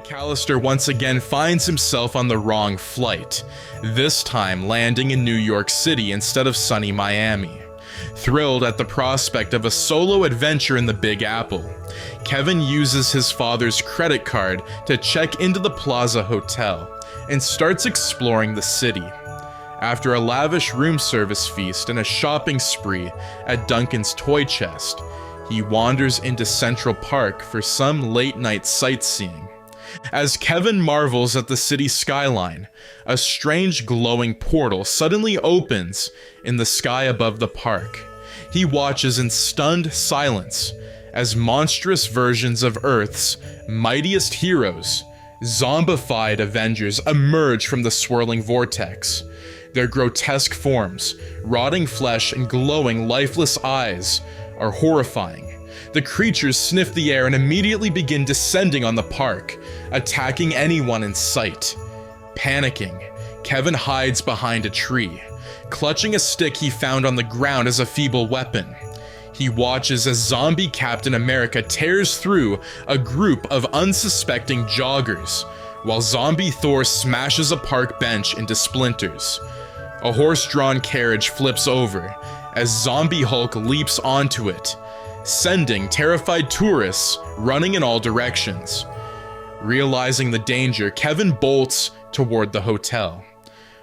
McCallister once again finds himself on the wrong flight, this time landing in New York City instead of sunny Miami. Thrilled at the prospect of a solo adventure in the Big Apple, Kevin uses his father's credit card to check into the Plaza Hotel and starts exploring the city. After a lavish room service feast and a shopping spree at Duncan's toy chest, he wanders into Central Park for some late-night sightseeing. As Kevin marvels at the city skyline, a strange glowing portal suddenly opens in the sky above the park. He watches in stunned silence as monstrous versions of Earth's mightiest heroes, zombified Avengers, emerge from the swirling vortex. Their grotesque forms, rotting flesh, and glowing, lifeless eyes are horrifying. The creatures sniff the air and immediately begin descending on the park, attacking anyone in sight. Panicking, Kevin hides behind a tree, clutching a stick he found on the ground as a feeble weapon. He watches as zombie Captain America tears through a group of unsuspecting joggers, while zombie Thor smashes a park bench into splinters. A horse-drawn carriage flips over as zombie Hulk leaps onto it, sending terrified tourists running in all directions. Realizing the danger, Kevin bolts toward the hotel.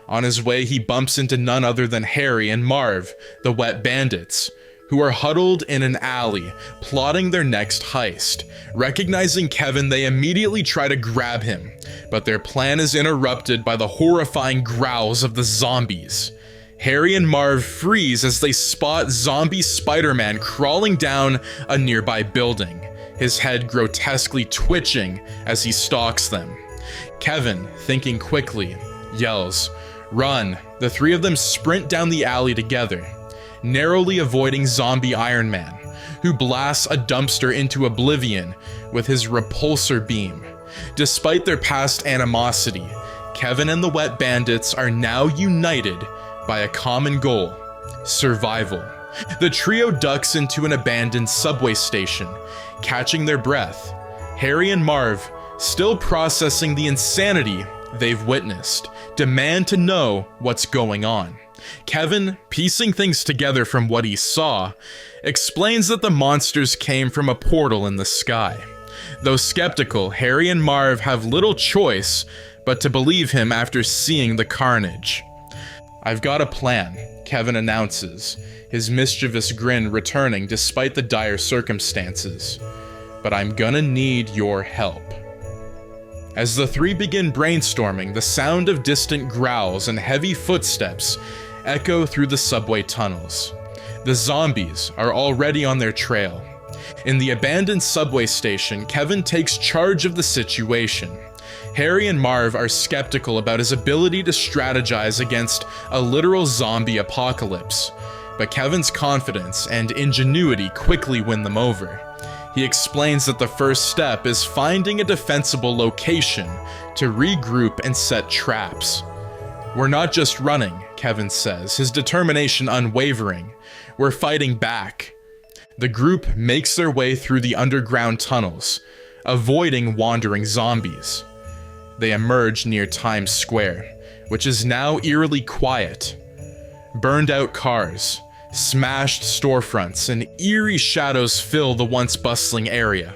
On his way, he bumps into none other than Harry and Marv, the Wet Bandits, who are huddled in an alley, plotting their next heist. Recognizing Kevin, they immediately try to grab him, but their plan is interrupted by the horrifying growls of the zombies. Harry and Marv freeze as they spot zombie Spider-Man crawling down a nearby building, his head grotesquely twitching as he stalks them. Kevin, thinking quickly, yells, "Run!" The three of them sprint down the alley together, narrowly avoiding zombie Iron Man, who blasts a dumpster into oblivion with his repulsor beam. Despite their past animosity, Kevin and the Wet Bandits are now united by a common goal: survival. The trio ducks into an abandoned subway station, catching their breath. Harry and Marv, still processing the insanity they've witnessed, demand to know what's going on. Kevin, piecing things together from what he saw, explains that the monsters came from a portal in the sky. Though skeptical, Harry and Marv have little choice but to believe him after seeing the carnage. "I've got a plan," Kevin announces, his mischievous grin returning despite the dire circumstances. "But I'm gonna need your help." As the three begin brainstorming, the sound of distant growls and heavy footsteps echo through the subway tunnels. The zombies are already on their trail. In the abandoned subway station, Kevin takes charge of the situation. Harry and Marv are skeptical about his ability to strategize against a literal zombie apocalypse, but Kevin's confidence and ingenuity quickly win them over. He explains that the first step is finding a defensible location to regroup and set traps. "We're not just running," Kevin says, his determination unwavering. "We're fighting back." The group makes their way through the underground tunnels, avoiding wandering zombies. They emerge near Times Square, which is now eerily quiet. Burned out cars, smashed storefronts, and eerie shadows fill the once bustling area.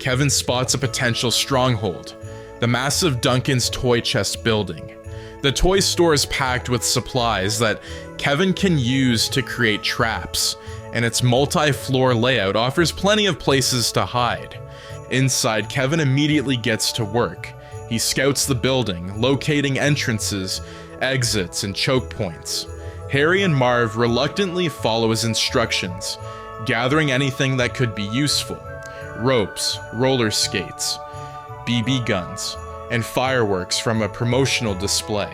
Kevin spots a potential stronghold, the massive Duncan's toy chest building. The toy store is packed with supplies that Kevin can use to create traps, and its multi-floor layout offers plenty of places to hide. Inside, Kevin immediately gets to work. He scouts the building, locating entrances, exits, and choke points. Harry and Marv reluctantly follow his instructions, gathering anything that could be useful: ropes, roller skates, BB guns, and fireworks from a promotional display.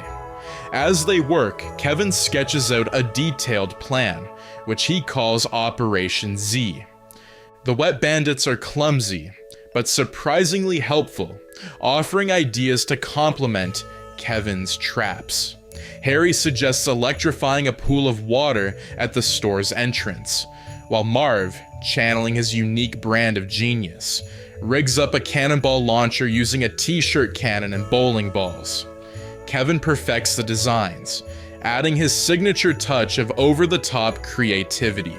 As they work, Kevin sketches out a detailed plan, which he calls Operation Z. The Wet Bandits are clumsy, but surprisingly helpful, offering ideas to complement Kevin's traps. Harry suggests electrifying a pool of water at the store's entrance, while Marv, channeling his unique brand of genius, rigs up a cannonball launcher using a t-shirt cannon and bowling balls. Kevin perfects the designs, adding his signature touch of over-the-top creativity.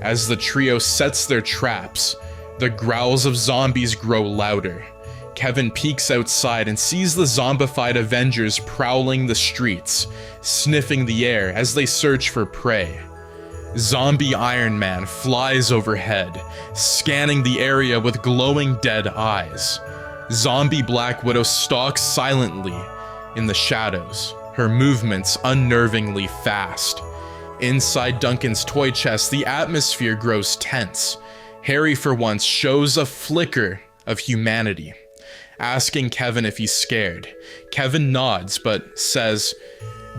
As the trio sets their traps, the growls of zombies grow louder. Kevin peeks outside and sees the zombified Avengers prowling the streets, sniffing the air as they search for prey. Zombie Iron Man flies overhead, scanning the area with glowing dead eyes. Zombie Black Widow stalks silently in the shadows, her movements unnervingly fast. Inside Duncan's toy chest, the atmosphere grows tense. Harry, for once, shows a flicker of humanity, asking Kevin if he's scared. Kevin nods, but says,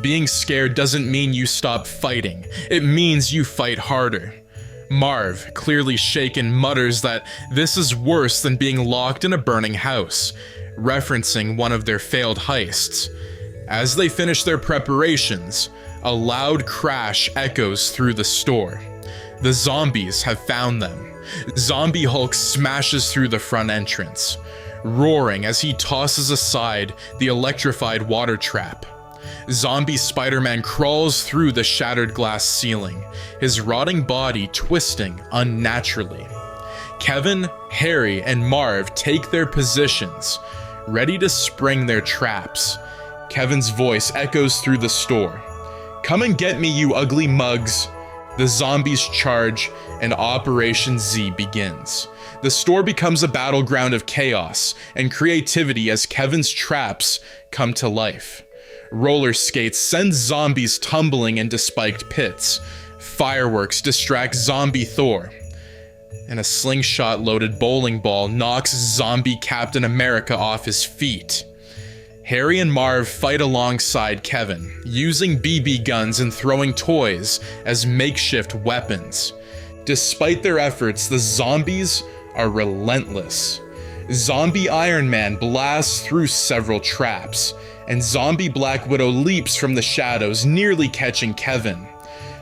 "Being scared doesn't mean you stop fighting. It means you fight harder." Marv, clearly shaken, mutters that this is worse than being locked in a burning house, referencing one of their failed heists. As they finish their preparations, a loud crash echoes through the store. The zombies have found them. Zombie Hulk smashes through the front entrance, roaring as he tosses aside the electrified water trap. Zombie Spider-Man crawls through the shattered glass ceiling, his rotting body twisting unnaturally. Kevin, Harry, and Marv take their positions, ready to spring their traps. Kevin's voice echoes through the store. "Come and get me, you ugly mugs." The zombies charge, and Operation Z begins. The store becomes a battleground of chaos and creativity as Kevin's traps come to life. Roller skates send zombies tumbling into spiked pits. Fireworks distract zombie Thor. And a slingshot-loaded bowling ball knocks zombie Captain America off his feet. Harry and Marv fight alongside Kevin, using BB guns and throwing toys as makeshift weapons. Despite their efforts, the zombies are relentless. Zombie Iron Man blasts through several traps, and Zombie Black Widow leaps from the shadows, nearly catching Kevin.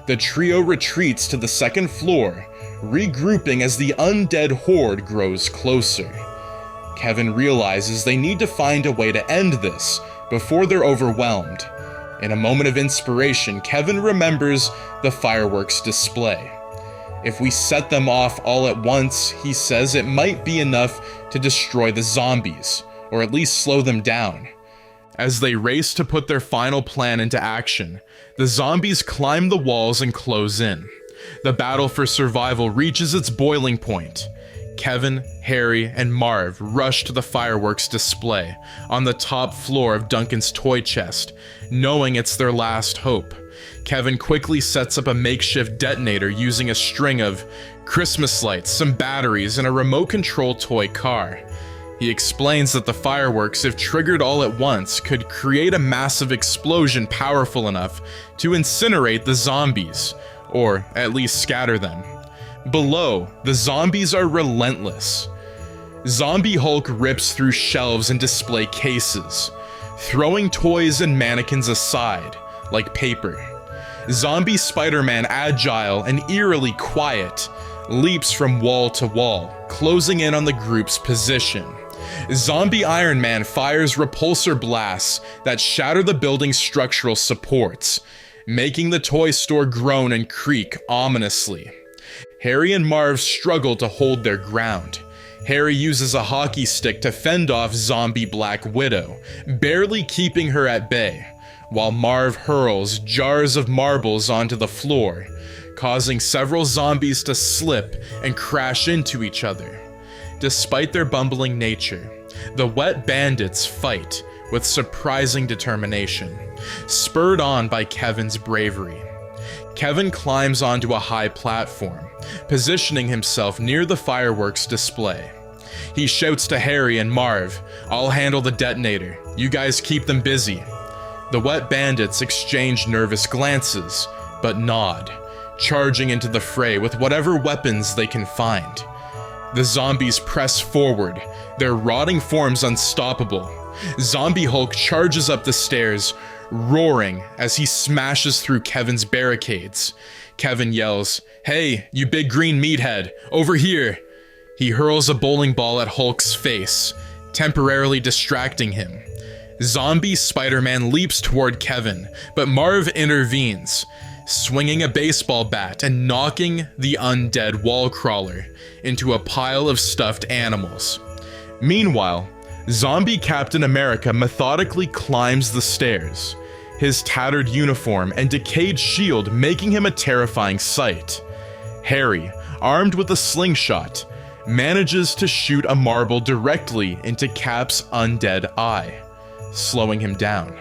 The trio retreats to the second floor, regrouping as the undead horde grows closer. Kevin realizes they need to find a way to end this before they're overwhelmed. In a moment of inspiration, Kevin remembers the fireworks display. If we set them off all at once, he says, it might be enough to destroy the zombies, or at least slow them down. As they race to put their final plan into action, the zombies climb the walls and close in. The battle for survival reaches its boiling point. Kevin, Harry, and Marv rush to the fireworks display on the top floor of Duncan's toy chest, knowing it's their last hope. Kevin quickly sets up a makeshift detonator using a string of Christmas lights, some batteries, and a remote-control toy car. He explains that the fireworks, if triggered all at once, could create a massive explosion powerful enough to incinerate the zombies, or at least scatter them. Below, the zombies are relentless. Zombie Hulk rips through shelves and display cases, throwing toys and mannequins aside, like paper. Zombie Spider-Man, agile and eerily quiet, leaps from wall to wall, closing in on the group's position. Zombie Iron Man fires repulsor blasts that shatter the building's structural supports, making the toy store groan and creak ominously. Harry and Marv struggle to hold their ground. Harry uses a hockey stick to fend off Zombie Black Widow, barely keeping her at bay, while Marv hurls jars of marbles onto the floor, causing several zombies to slip and crash into each other. Despite their bumbling nature, the Wet Bandits fight with surprising determination, spurred on by Kevin's bravery. Kevin climbs onto a high platform, positioning himself near the fireworks display. He shouts to Harry and Marv, "I'll handle the detonator. You guys keep them busy." The Wet Bandits exchange nervous glances, but nod, charging into the fray with whatever weapons they can find. The zombies press forward, their rotting forms unstoppable. Zombie Hulk charges up the stairs, roaring as he smashes through Kevin's barricades. Kevin yells, "Hey, you big green meathead, over here!" He hurls a bowling ball at Hulk's face, temporarily distracting him. Zombie Spider-Man leaps toward Kevin, but Marv intervenes, swinging a baseball bat and knocking the undead wall crawler into a pile of stuffed animals. Meanwhile, Zombie Captain America methodically climbs the stairs, his tattered uniform and decayed shield making him a terrifying sight. Harry, armed with a slingshot, manages to shoot a marble directly into Cap's undead eye, slowing him down.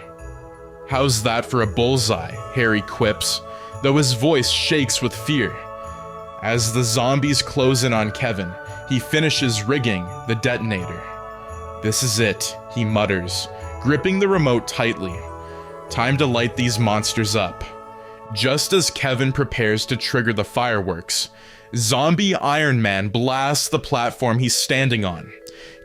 "How's that for a bullseye?" Harry quips, though his voice shakes with fear. As the zombies close in on Kevin, he finishes rigging the detonator. "This is it," he mutters, gripping the remote tightly. Time to light these monsters up. Just as Kevin prepares to trigger the fireworks, Zombie Iron Man blasts the platform he's standing on.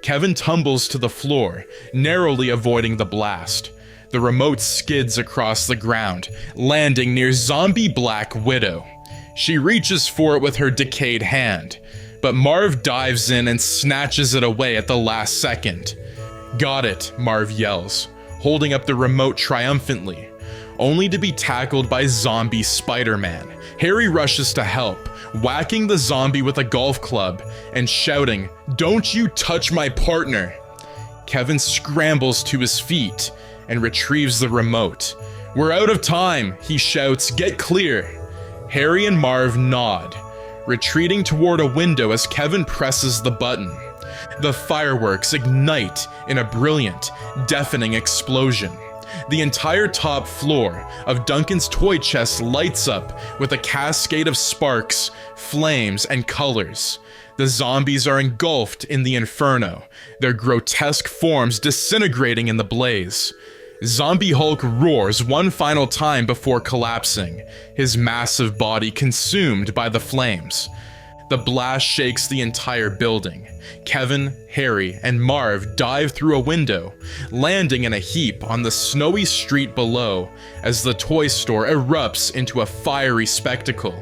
Kevin tumbles to the floor, narrowly avoiding the blast. The remote skids across the ground, landing near Zombie Black Widow. She reaches for it with her decayed hand, but Marv dives in and snatches it away at the last second. "Got it," Marv yells, holding up the remote triumphantly, only to be tackled by Zombie Spider-Man. Harry rushes to help, whacking the zombie with a golf club and shouting, "Don't you touch my partner!" Kevin scrambles to his feet and retrieves the remote. "We're out of time," he shouts, "get clear." Harry and Marv nod, retreating toward a window as Kevin presses the button. The fireworks ignite in a brilliant, deafening explosion. The entire top floor of Duncan's toy chest lights up with a cascade of sparks, flames, and colors. The zombies are engulfed in the inferno, their grotesque forms disintegrating in the blaze. Zombie Hulk roars one final time before collapsing, his massive body consumed by the flames. The blast shakes the entire building. Kevin, Harry, and Marv dive through a window, landing in a heap on the snowy street below as the toy store erupts into a fiery spectacle.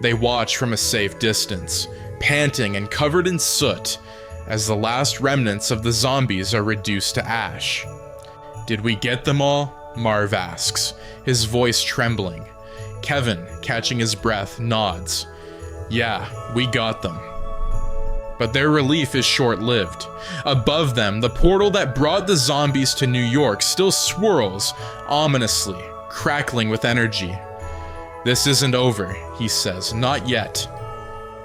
They watch from a safe distance, panting and covered in soot, as the last remnants of the zombies are reduced to ash. "Did we get them all?" Marv asks, his voice trembling. Kevin, catching his breath, nods. "Yeah, we got them." But their relief is short-lived. Above them, the portal that brought the zombies to New York still swirls ominously, crackling with energy. "This isn't over," he says, "not yet."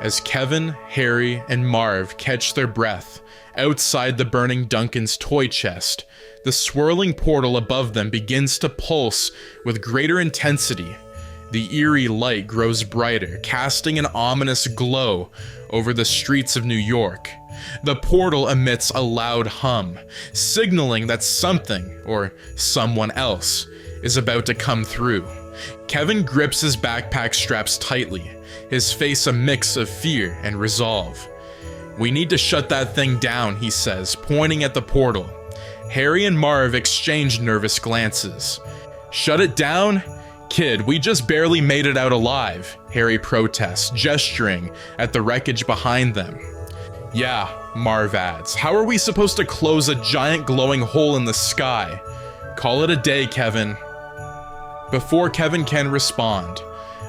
As Kevin, Harry, and Marv catch their breath outside the burning Duncan's toy chest, the swirling portal above them begins to pulse with greater intensity. The eerie light grows brighter, casting an ominous glow over the streets of New York. The portal emits a loud hum, signaling that something, or someone else, is about to come through. Kevin grips his backpack straps tightly, his face a mix of fear and resolve. "We need to shut that thing down," he says, pointing at the portal. Harry and Marv exchange nervous glances. "Shut it down? Kid, we just barely made it out alive," Harry protests, gesturing at the wreckage behind them. "Yeah," Marv adds, "how are we supposed to close a giant glowing hole in the sky? Call it a day, Kevin." Before Kevin can respond,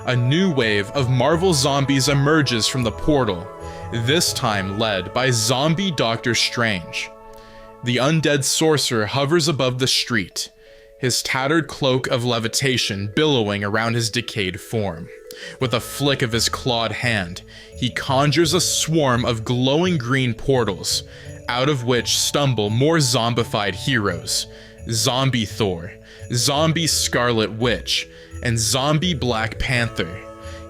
a new wave of Marvel zombies emerges from the portal, this time led by zombie Doctor Strange. The undead sorcerer hovers above the street, his tattered cloak of levitation billowing around his decayed form. With a flick of his clawed hand, he conjures a swarm of glowing green portals, out of which stumble more zombified heroes: Zombie Thor, Zombie Scarlet Witch, and Zombie Black Panther.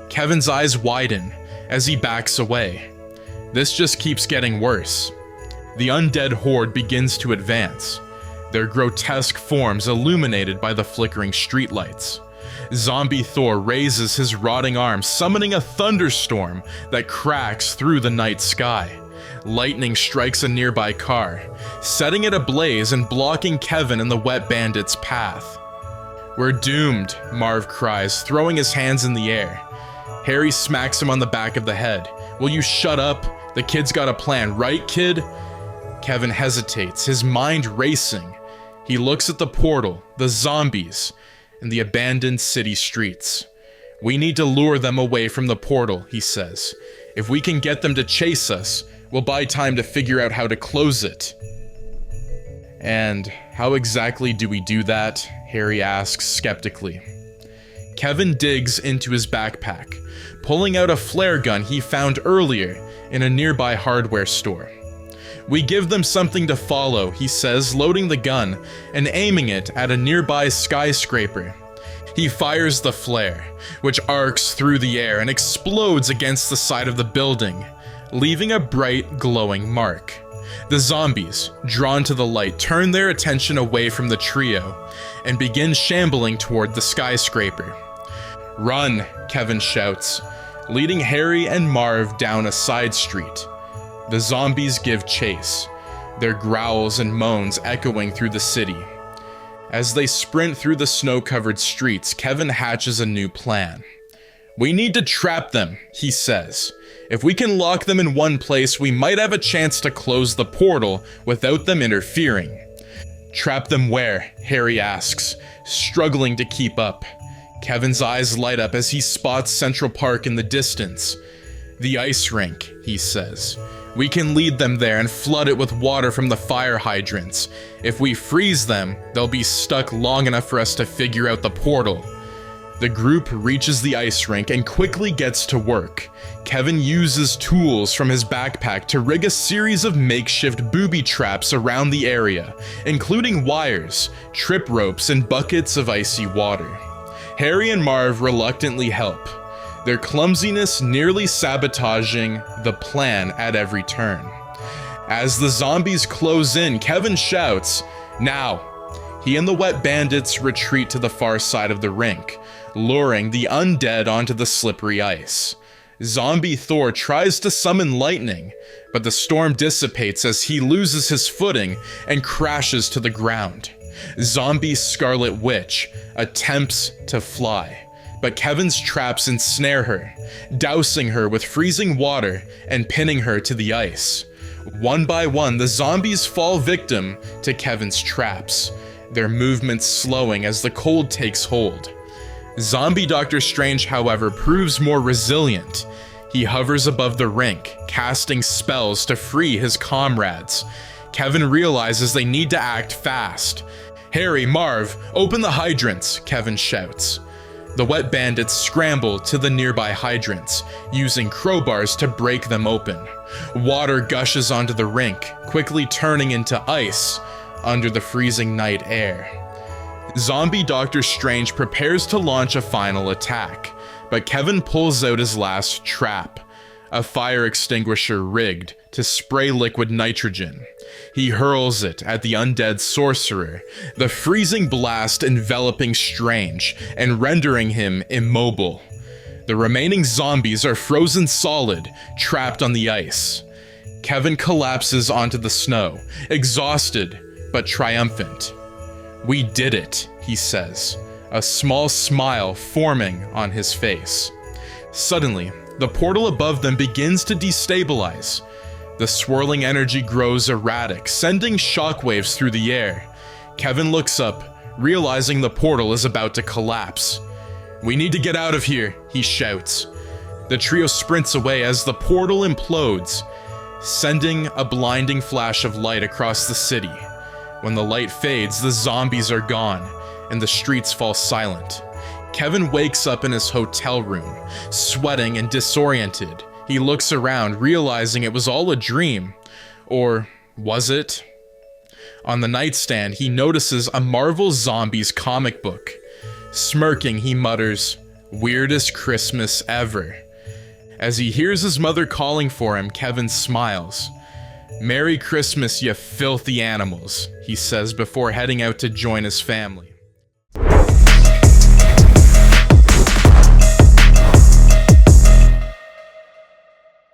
Kevin's eyes widen as he backs away. This just keeps getting worse. The undead horde begins to advance, their grotesque forms illuminated by the flickering streetlights. Zombie Thor raises his rotting arm, summoning a thunderstorm that cracks through the night sky. Lightning strikes a nearby car, setting it ablaze and blocking Kevin and the wet bandit's path. "We're doomed," Marv cries, throwing his hands in the air. Harry smacks him on the back of the head. "Will you shut up? The kid's got a plan, right, kid? Kevin hesitates, his mind racing. He looks at the portal, the zombies, and the abandoned city streets. We need to lure them away from the portal, he says. If we can get them to chase us, we'll buy time to figure out how to close it. And how exactly do we do that? Harry asks skeptically. Kevin digs into his backpack, pulling out a flare gun he found earlier in a nearby hardware store. We give them something to follow, he says, loading the gun and aiming it at a nearby skyscraper. He fires the flare, which arcs through the air and explodes against the side of the building, leaving a bright, glowing mark. The zombies, drawn to the light, turn their attention away from the trio and begin shambling toward the skyscraper. Run, Kevin shouts, leading Harry and Marv down a side street. The zombies give chase, their growls and moans echoing through the city. As they sprint through the snow-covered streets, Kevin hatches a new plan. We need to trap them, he says. If we can lock them in one place, we might have a chance to close the portal without them interfering. Trap them where? Harry asks, struggling to keep up. Kevin's eyes light up as he spots Central Park in the distance. The ice rink, he says. We can lead them there and flood it with water from the fire hydrants. If we freeze them, they'll be stuck long enough for us to figure out the portal. The group reaches the ice rink and quickly gets to work. Kevin uses tools from his backpack to rig a series of makeshift booby traps around the area, including wires, trip ropes, and buckets of icy water. Harry and Marv reluctantly help, their clumsiness nearly sabotaging the plan at every turn. As the zombies close in, Kevin shouts, "Now!" He and the wet bandits retreat to the far side of the rink, luring the undead onto the slippery ice. Zombie Thor tries to summon lightning, but the storm dissipates as he loses his footing and crashes to the ground. Zombie Scarlet Witch attempts to fly, but Kevin's traps ensnare her, dousing her with freezing water and pinning her to the ice. One by one, the zombies fall victim to Kevin's traps, their movements slowing as the cold takes hold. Zombie Doctor Strange, however, proves more resilient. He hovers above the rink, casting spells to free his comrades. Kevin realizes they need to act fast. "Harry, Marv, open the hydrants," Kevin shouts. The wet bandits scramble to the nearby hydrants, using crowbars to break them open. Water gushes onto the rink, quickly turning into ice under the freezing night air. Zombie Doctor Strange prepares to launch a final attack, but Kevin pulls out his last trap, a fire extinguisher rigged to spray liquid nitrogen. He hurls it at the undead sorcerer, the freezing blast enveloping Strange and rendering him immobile. The remaining zombies are frozen solid, trapped on the ice. Kevin collapses onto the snow, exhausted but triumphant. "We did it," he says, a small smile forming on his face. Suddenly, the portal above them begins to destabilize. The swirling energy grows erratic, sending shockwaves through the air. Kevin looks up, realizing the portal is about to collapse. "We need to get out of here," he shouts. The trio sprints away as the portal implodes, sending a blinding flash of light across the city. When the light fades, the zombies are gone, and the streets fall silent. Kevin wakes up in his hotel room, sweating and disoriented. He looks around, realizing it was all a dream. Or was it? On the nightstand, he notices a Marvel Zombies comic book. Smirking, he mutters, "Weirdest Christmas ever." As he hears his mother calling for him, Kevin smiles. "Merry Christmas, you filthy animals," he says before heading out to join his family.